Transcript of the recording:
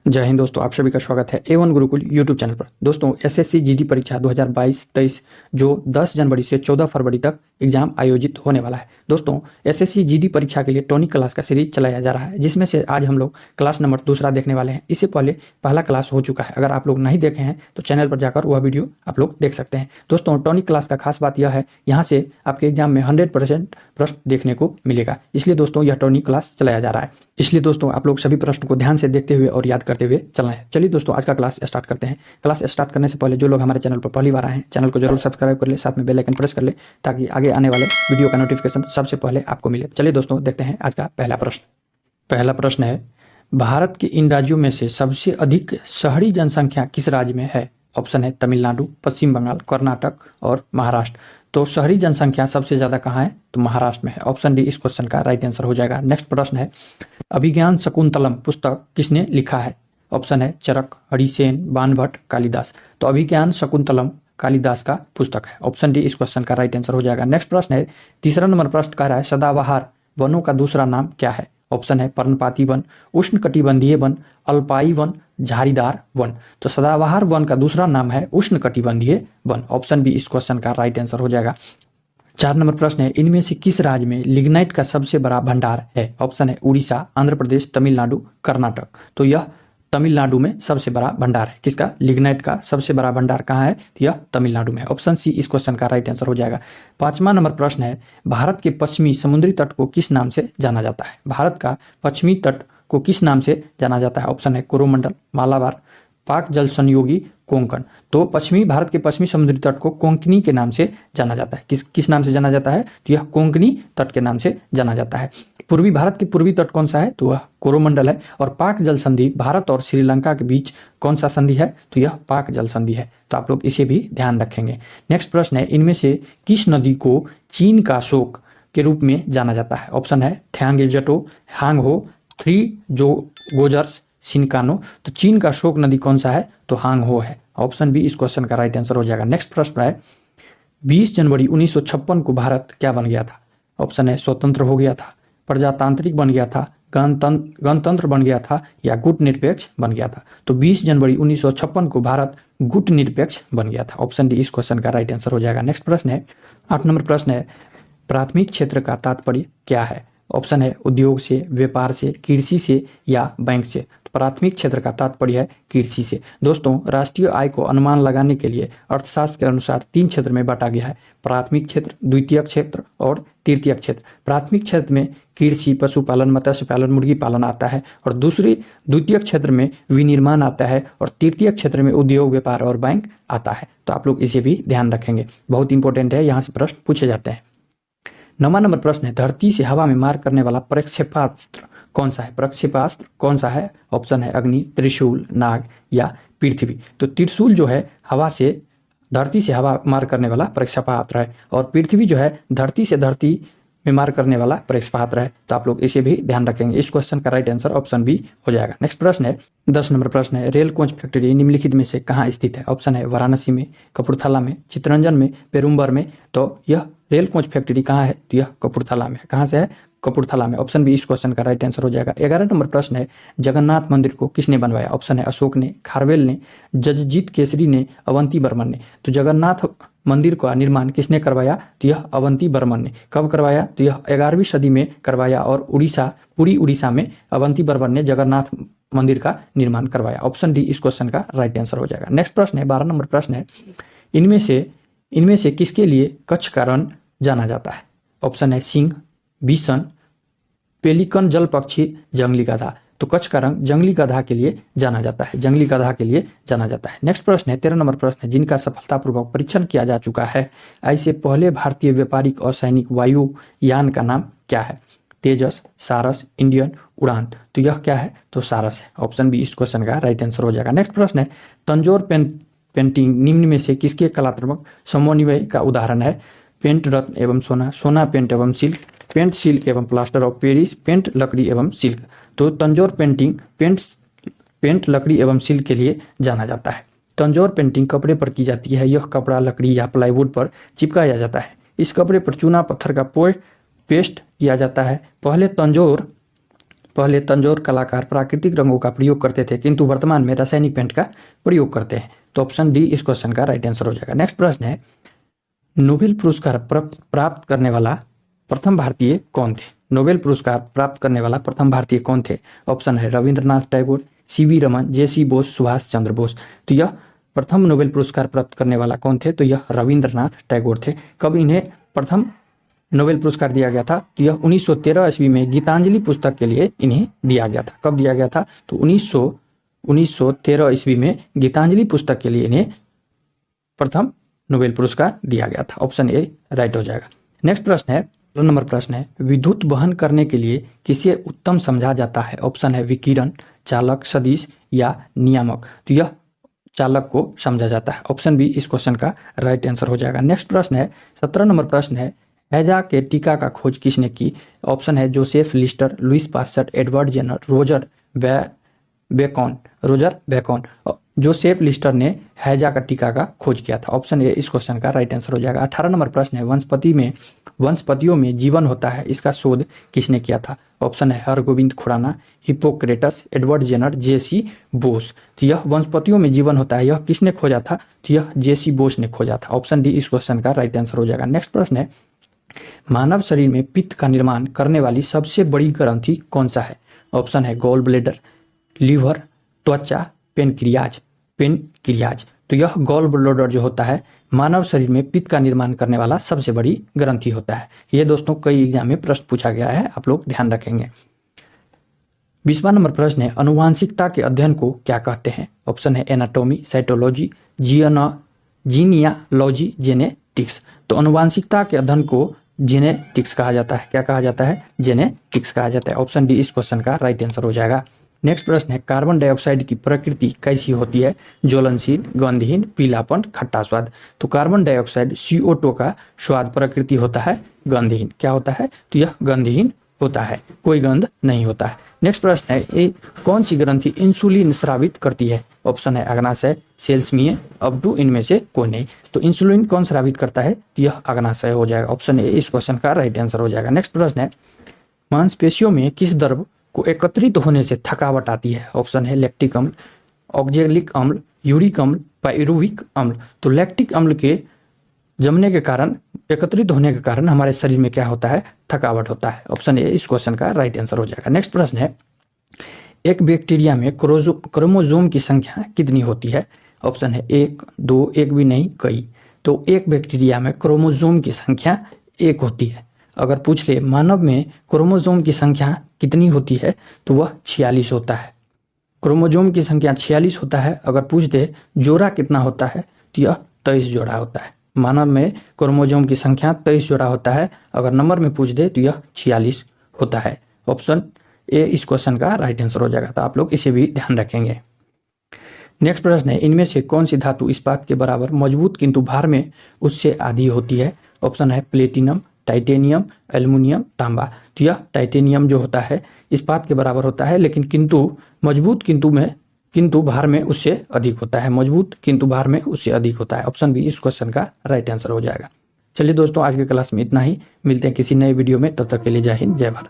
जय हिंद दोस्तों, आप सभी का स्वागत है A1 गुरुकुल यूट्यूब चैनल पर। दोस्तों, एसएससी जीडी परीक्षा 2022-23 जो 10 जनवरी से 14 फरवरी तक एग्जाम आयोजित होने वाला है। दोस्तों, एसएससी जीडी परीक्षा के लिए टॉनिक क्लास का सीरीज चलाया जा रहा है, जिसमें से आज हम लोग क्लास नंबर दूसरा देखने वाले हैं। इससे पहले पहला क्लास हो चुका है। अगर आप लोग नहीं देखे हैं तो चैनल पर जाकर वह वीडियो आप लोग देख सकते हैं। दोस्तों, टॉनिक क्लास का खास बात यह है, यहाँ से आपके एग्जाम में 100% प्रश्न देखने को मिलेगा। इसलिए दोस्तों, यह टॉनिक क्लास चलाया जा रहा है। इसलिए दोस्तों, आप लोग सभी प्रश्न को ध्यान से देखते हुए और याद करते हुए चलना है। चलिए दोस्तों, आज का क्लास स्टार्ट करते हैं। क्लास स्टार्ट करने से पहले जो लोग हमारे चैनल पर पहली बार आए हैं, चैनल को जरूर सब्सक्राइब कर ले, साथ में बेल आइकन प्रेस कर ले, ताकि आगे आने वाले वीडियो का नोटिफिकेशन सबसे पहले आपको मिले। चलिए दोस्तों, देखते हैं आज का पहला प्रश्न। पहला प्रश्न है, भारत के इन राज्यों में से सबसे अधिक शहरी जनसंख्या किस राज्य में है? ऑप्शन है तमिलनाडु, पश्चिम बंगाल, कर्नाटक और महाराष्ट्र। तो शहरी जनसंख्या सबसे ज्यादा कहाँ है? तो महाराष्ट्र में है। ऑप्शन डी इस क्वेश्चन का राइट आंसर हो जाएगा। नेक्स्ट प्रश्न है, अभिज्ञान शकुंतलम पुस्तक किसने लिखा है? ऑप्शन है चरक, हरिसेन, बाणभट्ट, कालिदास। तो अभिज्ञान शकुंतलम कालिदास का पुस्तक है। ऑप्शन डी इस क्वेश्चन का राइट आंसर हो जाएगा। नेक्स्ट प्रश्न है, तीसरा नंबर प्रश्न कह रहा है, सदाबहार वनों का दूसरा नाम क्या है? ऑप्शन है पर्णपाती वन, उष्णकटिबंधीय वन, अल्पाई वन, झाड़ीदार वन। तो सदाबहार वन का दूसरा नाम है उष्णकटिबंधीय वन। ऑप्शन बी इस क्वेश्चन का राइट आंसर हो जाएगा। 4 नंबर प्रश्न है, इनमें से किस राज्य में लिग्नाइट का सबसे बड़ा भंडार है? ऑप्शन है उड़ीसा, आंध्र प्रदेश, तमिलनाडु, कर्नाटक। तो यह तमिलनाडु में सबसे बड़ा भंडार है। किसका? लिग्नाइट का सबसे बड़ा भंडार कहाँ है? तो यह तमिलनाडु में है। ऑप्शन सी इस क्वेश्चन का राइट आंसर हो जाएगा। 5वां नंबर प्रश्न है, भारत के पश्चिमी समुद्री तट को किस नाम से जाना जाता है? भारत का पश्चिमी तट को किस नाम से जाना जाता है? ऑप्शन है कोरोमंडल, मालाबार, पाक जल संयोगी, कोंकण। तो पश्चिमी भारत के पश्चिमी समुद्री तट को कोंकणी के नाम से जाना जाता है। किस नाम से जाना जाता है? तो यह कोंकणी तट के नाम से जाना जाता है। पूर्वी भारत के पूर्वी तट कौन सा है? तो वह कोरोमंडल है। और पाक जल संधि भारत और श्रीलंका के बीच कौन सा संधि है? तो यह पाक जल संधि है। तो आप लोग इसे भी ध्यान रखेंगे। नेक्स्ट प्रश्न है, इनमें से किस नदी को चीन का शोक के रूप में जाना जाता है? ऑप्शन है थ्यांगेजटो, हांगहो, थ्री जो गोजर्स, सिनकानो। तो चीन का शोक नदी कौन सा है? तो हांगहो है। ऑप्शन बी इस क्वेश्चन का राइट आंसर हो जाएगा। नेक्स्ट प्रश्न है, 20 जनवरी 1956 को भारत क्या बन गया था? ऑप्शन है स्वतंत्र हो गया था, प्रजातांत्रिक बन गया था, गणतंत्र बन गया था, या गुट निरपेक्ष बन गया था। तो 20 जनवरी 1956 को भारत गुट निरपेक्ष बन गया था। ऑप्शन डी इस क्वेश्चन का राइट आंसर हो जाएगा। नेक्स्ट प्रश्न है, 8 नंबर प्रश्न है, प्राथमिक क्षेत्र का तात्पर्य क्या है? ऑप्शन है उद्योग से, व्यापार से, कृषि से, या बैंक से। तो प्राथमिक क्षेत्र का तात्पर्य है कृषि से। दोस्तों, राष्ट्रीय आय को अनुमान लगाने के लिए अर्थशास्त्र के अनुसार 3 क्षेत्र में बांटा गया है, प्राथमिक क्षेत्र, द्वितीयक क्षेत्र और तृतीयक क्षेत्र। प्राथमिक क्षेत्र में कृषि, पशुपालन, मत्स्य पालन, मुर्गी पालन आता है, और द्वितीयक क्षेत्र में विनिर्माण आता है, और तृतीयक क्षेत्र में उद्योग, व्यापार और बैंक आता है। तो आप लोग इसे भी ध्यान रखेंगे, बहुत इंपॉर्टेंट है, यहाँ से प्रश्न पूछे जाते हैं। 9वां नंबर प्रश्न है, धरती से हवा में मार करने वाला प्रक्षेपास्त्र कौन सा है? प्रक्षेपास्त्र कौन सा है? ऑप्शन है अग्नि, त्रिशूल, नाग, या पृथ्वी। तो त्रिशूल जो है धरती से हवा मार करने वाला प्रक्षेपास्त्र है, और पृथ्वी जो है धरती से धरती में मार करने वाला प्रक्षेपास्त्र है। तो आप लोग इसे भी ध्यान रखेंगे। इस क्वेश्चन का राइट आंसर ऑप्शन बी हो जाएगा। नेक्स्ट प्रश्न है, 10 नंबर प्रश्न है, रेल कोच फैक्ट्री निम्नलिखित में से कहाँ स्थित है? ऑप्शन है वाराणसी में, कपूरथला में, चित्तरंजन में, पेरुम्बर में। तो यह रेल कोच फैक्ट्री कहाँ है? तो यह कपूरथला में है। कहाँ से है? कपूरथला में। ऑप्शन बी इस क्वेश्चन का राइट आंसर हो जाएगा। 11 नंबर प्रश्न है, जगन्नाथ मंदिर को किसने बनवाया? ऑप्शन है अशोक ने, खारवेल ने, जगजीत केसरी ने, अवंती बर्मन ने। तो जगन्नाथ मंदिर का निर्माण किसने करवाया? तो यह अवंती बर्मन ने। कब करवाया? तो यह 11वीं सदी में करवाया, और पूरी उड़ीसा में अवंती बर्मन ने जगन्नाथ मंदिर का निर्माण करवाया। ऑप्शन डी इस क्वेश्चन का राइट आंसर हो जाएगा। नेक्स्ट प्रश्न है, 12 नंबर प्रश्न है, इनमें से किसके लिए कच्छ का रण जाना जाता है? ऑप्शन है सिंह, बिसन, पेलिकन, जल पक्षी, जंगली गधा। तो कच्छ का रंग जंगली गधा के लिए जाना जाता है, जंगली गधा के लिए जाना जाता है। नेक्स्ट प्रश्न है, 13 नंबर प्रश्न है, जिनका सफलतापूर्वक परीक्षण किया जा चुका है, ऐसे पहले भारतीय व्यापारिक और सैनिक वायुयान का नाम क्या है? तेजस, सारस, इंडियन, उड़ान। तो यह क्या है? तो सारस है। ऑप्शन बी इस क्वेश्चन का राइट आंसर हो जाएगा। नेक्स्ट प्रश्न है, तंजौर पेंटिंग निम्न में से किसके कलात्मक समन्वय का उदाहरण है? पेंट रत्न एवं सोना, सोना पेंट एवं सिल्क, पेंट सिल्क एवं प्लास्टर ऑफ पेरिस, पेंट लकड़ी एवं सिल्क। तो तंजौर पेंटिंग पेंट लकड़ी एवं सिल्क के लिए जाना जाता है। तंजौर पेंटिंग कपड़े पर की जाती है। यह कपड़ा लकड़ी या प्लाईवुड पर चिपकाया जाता है। इस कपड़े पर चूना पत्थर का पेस्ट किया जाता है। पहले तंजौर कलाकार प्राकृतिक रंगों का प्रयोग करते थे किंतु वर्तमान में रासायनिक पेंट का प्रयोग करते हैं। तो ऑप्शन डी इस क्वेश्चन का राइट आंसर हो जाएगा। नेक्स्ट प्रश्न है, नोबेल पुरस्कार प्राप्त करने वाला प्रथम भारतीय कौन थे? नोबेल पुरस्कार प्राप्त करने वाला प्रथम भारतीय कौन थे? ऑप्शन है रविंद्रनाथ टैगोर, सीवी रमन, जेसी बोस, सुभाष चंद्र बोस। तो यह प्रथम नोबेल पुरस्कार प्राप्त करने वाला कौन थे? तो यह रविंद्रनाथ टैगोर थे। कब इन्हें प्रथम नोबेल पुरस्कार दिया गया था? तो यह 1913 ईस्वी में गीतांजलि पुस्तक के लिए इन्हें दिया गया था। कब दिया गया था? तो 1913 ईस्वी में गीतांजलि पुस्तक के लिए इन्हें प्रथम नोबेल पुरस्कार दिया गया था। ऑप्शन ए राइट हो जाएगा। नेक्स्ट प्रश्न है, नंबर प्रश्न है, विद्युत वहन करने के लिए किसे उत्तम समझा जाता है? ऑप्शन है विकिरण, चालक, सदिश या नियामक। तो यह चालक को समझा जाता है। ऑप्शन बी इस क्वेश्चन का राइट आंसर हो जाएगा। नेक्स्ट प्रश्न है, 17 नंबर प्रश्न है, हैजा के टीका का खोज किसने की? ऑप्शन है Joseph Lister, Louis Pasteur, Edward Jenner, Roger Bacon. Joseph Lister ने हैजा का टीका का खोज किया था। ऑप्शन ए इस क्वेश्चन का राइट आंसर हो जाएगा। 18 नंबर प्रश्न है, वनस्पतियों में जीवन होता है, इसका शोध किसने किया था? ऑप्शन है Hargobind Khorana, Hippocrates, Edward Jenner, J C Bose. तो यह वनस्पतियों में जीवन होता है, यह किसने खोजा था? तो यह जेसी बोस ने खोजा था। ऑप्शन डी इस क्वेश्चन का राइट आंसर हो जाएगा। नेक्स्ट प्रश्न है, मानव शरीर में पित्त का निर्माण करने वाली सबसे बड़ी ग्रंथि कौन सा है? ऑप्शन है गॉल ब्लेडर, लीवर, त्वचा, पेनक्रियाज। तो यह गॉल ब्लेडर जो होता है मानव शरीर में पित्त का निर्माण करने वाला सबसे बड़ी ग्रंथि होता है। ये दोस्तों कई एग्जाम में प्रश्न पूछा गया है, आप लोग ध्यान रखेंगे। 20वां नंबर प्रश्न है, अनुवांशिकता के अध्ययन को क्या कहते हैं? ऑप्शन है एनाटॉमी, साइटोलॉजी, जीनियालॉजी, जेनेटिक्स। तो अनुवांशिकता के अध्ययन को जेनेटिक्स कहा जाता है। क्या कहा जाता है? जेनेटिक्स कहा जाता है। ऑप्शन डी इस क्वेश्चन का राइट आंसर हो जाएगा। नेक्स्ट प्रश्न है, कार्बन डाइऑक्साइड की प्रकृति कैसी होती है? ज्वलनशील, गंधहीन, पीलापन, खट्टा स्वाद। तो कार्बन डाइऑक्साइड CO2 का स्वाद प्रकृति होता है गंधहीन। क्या होता है? तो यह गंधहीन होता है, कोई गंध नहीं होता है। नेक्स्ट प्रश्न है, ये कौन सी ग्रंथि इंसुलिन स्रावित करती है? ऑप्शन है अग्नाशय, सेल्समीय, अब टू इनमें से कोई नहीं। तो इंसुलिन कौन स्रावित करता है? तो यह अग्नाशय हो जाएगा। ऑप्शन ए इस क्वेश्चन का राइट आंसर हो जाएगा। नेक्स्ट प्रश्न है, मांसपेशियों में किस द्रव को एकत्रित होने से थकावट आती है? ऑप्शन है लैक्टिक अम्ल, ऑक्जेलिक अम्ल, यूरिक अम्ल, पायरुविक अम्ल। तो लैक्टिक अम्ल के जमने के कारण, एकत्रित होने के कारण हमारे शरीर में क्या होता है? थकावट होता है। ऑप्शन ए इस क्वेश्चन का राइट आंसर हो जाएगा। नेक्स्ट प्रश्न है, एक बैक्टीरिया में क्रोमोसोम की संख्या कितनी होती है? ऑप्शन है 1, 2, एक भी नहीं कई। तो एक बैक्टीरिया में क्रोमोसोम की संख्या 1 होती है। अगर पूछ ले मानव में क्रोमोसोम की संख्या कितनी होती है? तो वह 46 होता है। क्रोमोसोम की संख्या 46 होता है। अगर पूछ दे जोड़ा कितना होता है? तो यह 23 जोड़ा होता है। मानव में क्रोमोसोम की संख्या 23 जोड़ा होता है। अगर नंबर में पूछ दे तो यह 46 होता है। ऑप्शन ए इस क्वेश्चन का राइट आंसर हो जाएगा। तो आप लोग इसे भी ध्यान रखेंगे। नेक्स्ट प्रश्न है, इनमें से कौन सी धातु इस्पात के बराबर मजबूत किंतु भार में उससे आधी होती है? ऑप्शन है प्लेटिनम, टाइटेनियम, एल्युमिनियम, तांबा। तो यह टाइटेनियम जो होता है इस्पात के बराबर होता है, लेकिन किंतु भार में उससे अधिक होता है। मजबूत किंतु भार में उससे अधिक होता है। ऑप्शन बी इस क्वेश्चन का राइट आंसर हो जाएगा। चलिए दोस्तों, आज के क्लास में इतना ही। मिलते हैं किसी नए वीडियो में, तब तक के लिए जय हिंद, जय भारत।